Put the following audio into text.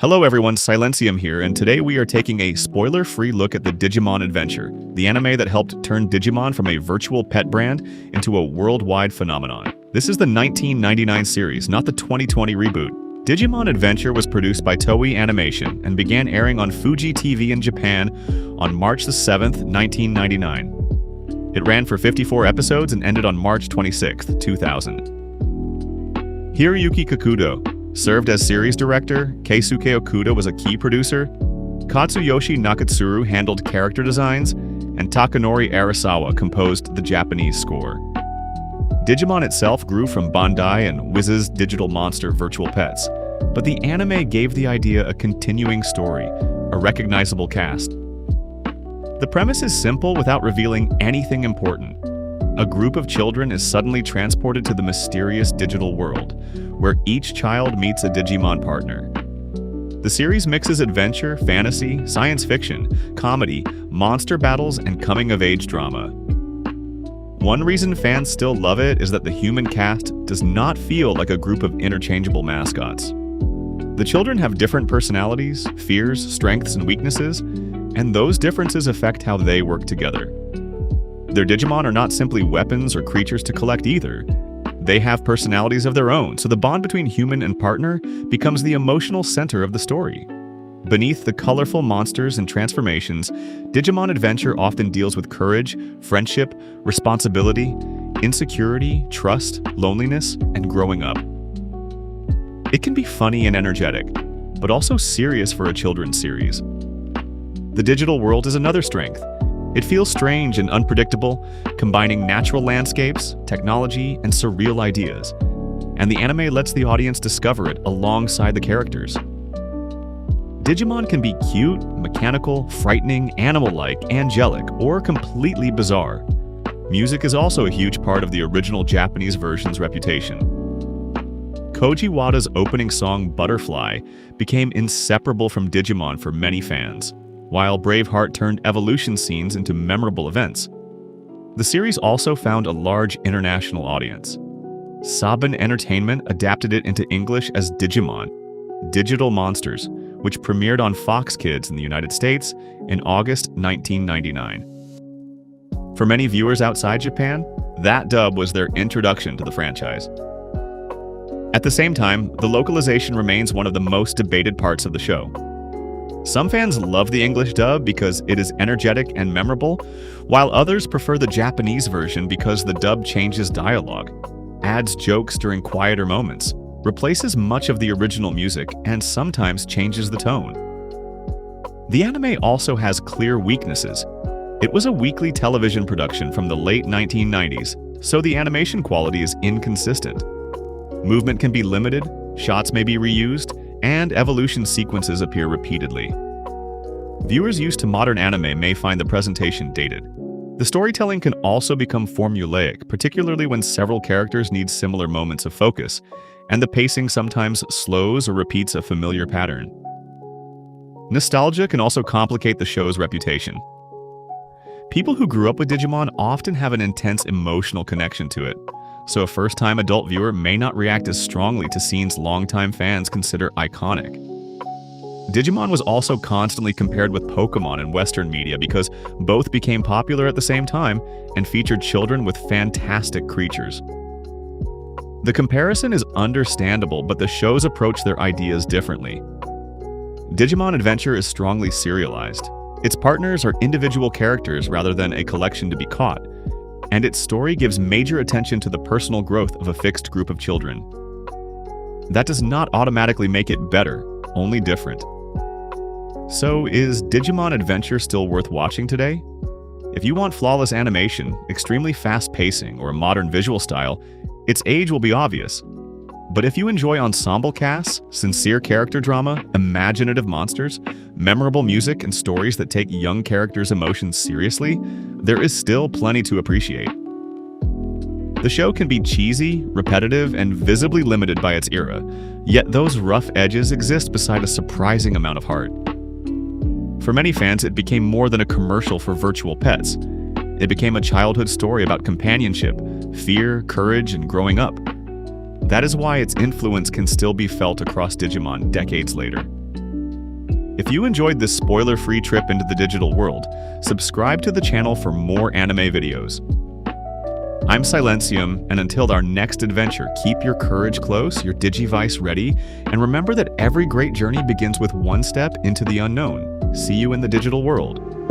Hello everyone, Silentium here, and today we are taking a spoiler-free look at the Digimon Adventure, the anime that helped turn Digimon from a virtual pet brand into a worldwide phenomenon. This is the 1999 series, not the 2020 reboot. Digimon Adventure was produced by Toei Animation and began airing on Fuji TV in Japan on March 7, 1999. It ran for 54 episodes and ended on March 26, 2000. Hiroyuki Kakudo served as series director, Keisuke Okuda was a key producer, Katsuyoshi Nakatsuru handled character designs, and Takanori Arasawa composed the Japanese score. Digimon itself grew from Bandai and Wiz's digital monster Virtual Pets, but the anime gave the idea a continuing story, a recognizable cast. The premise is simple without revealing anything important. A group of children is suddenly transported to the mysterious digital world, where each child meets a Digimon partner. The series mixes adventure, fantasy, science fiction, comedy, monster battles, and coming-of-age drama. One reason fans still love it is that the human cast does not feel like a group of interchangeable mascots. The children have different personalities, fears, strengths, and weaknesses, and those differences affect how they work together. Their Digimon are not simply weapons or creatures to collect either. They have personalities of their own, so the bond between human and partner becomes the emotional center of the story. Beneath the colorful monsters and transformations, Digimon Adventure often deals with courage, friendship, responsibility, insecurity, trust, loneliness, and growing up. It can be funny and energetic, but also serious for a children's series. The digital world is another strength. It feels strange and unpredictable, combining natural landscapes, technology, and surreal ideas. And the anime lets the audience discover it alongside the characters. Digimon can be cute, mechanical, frightening, animal-like, angelic, or completely bizarre. Music is also a huge part of the original Japanese version's reputation. Koji Wada's opening song Butterfly became inseparable from Digimon for many fans, while Braveheart turned evolution scenes into memorable events. The series also found a large international audience. Saban Entertainment adapted it into English as Digimon, Digital Monsters, which premiered on Fox Kids in the United States in August 1999. For many viewers outside Japan, that dub was their introduction to the franchise. At the same time, the localization remains one of the most debated parts of the show. Some fans love the English dub because it is energetic and memorable, while others prefer the Japanese version because the dub changes dialogue, adds jokes during quieter moments, replaces much of the original music, and sometimes changes the tone. The anime also has clear weaknesses. It was a weekly television production from the late 1990s, so the animation quality is inconsistent. Movement can be limited, shots may be reused, and evolution sequences appear repeatedly. Viewers used to modern anime may find the presentation dated. The storytelling can also become formulaic, particularly when several characters need similar moments of focus, and the pacing sometimes slows or repeats a familiar pattern. Nostalgia can also complicate the show's reputation. People who grew up with Digimon often have an intense emotional connection to it, so a first-time adult viewer may not react as strongly to scenes longtime fans consider iconic. Digimon was also constantly compared with Pokémon in Western media because both became popular at the same time and featured children with fantastic creatures. The comparison is understandable, but the shows approach their ideas differently. Digimon Adventure is strongly serialized. Its partners are individual characters rather than a collection to be caught, and its story gives major attention to the personal growth of a fixed group of children. That does not automatically make it better, only different. So, is Digimon Adventure still worth watching today? If you want flawless animation, extremely fast pacing, or a modern visual style, its age will be obvious. But if you enjoy ensemble casts, sincere character drama, imaginative monsters, memorable music, and stories that take young characters' emotions seriously, there is still plenty to appreciate. The show can be cheesy, repetitive, and visibly limited by its era, yet those rough edges exist beside a surprising amount of heart. For many fans, it became more than a commercial for virtual pets. It became a childhood story about companionship, fear, courage, and growing up. That is why its influence can still be felt across Digimon decades later. If you enjoyed this spoiler-free trip into the digital world, subscribe to the channel for more anime videos. I'm Silentium, and until our next adventure, keep your courage close, your Digivice ready, and remember that every great journey begins with one step into the unknown. See you in the digital world.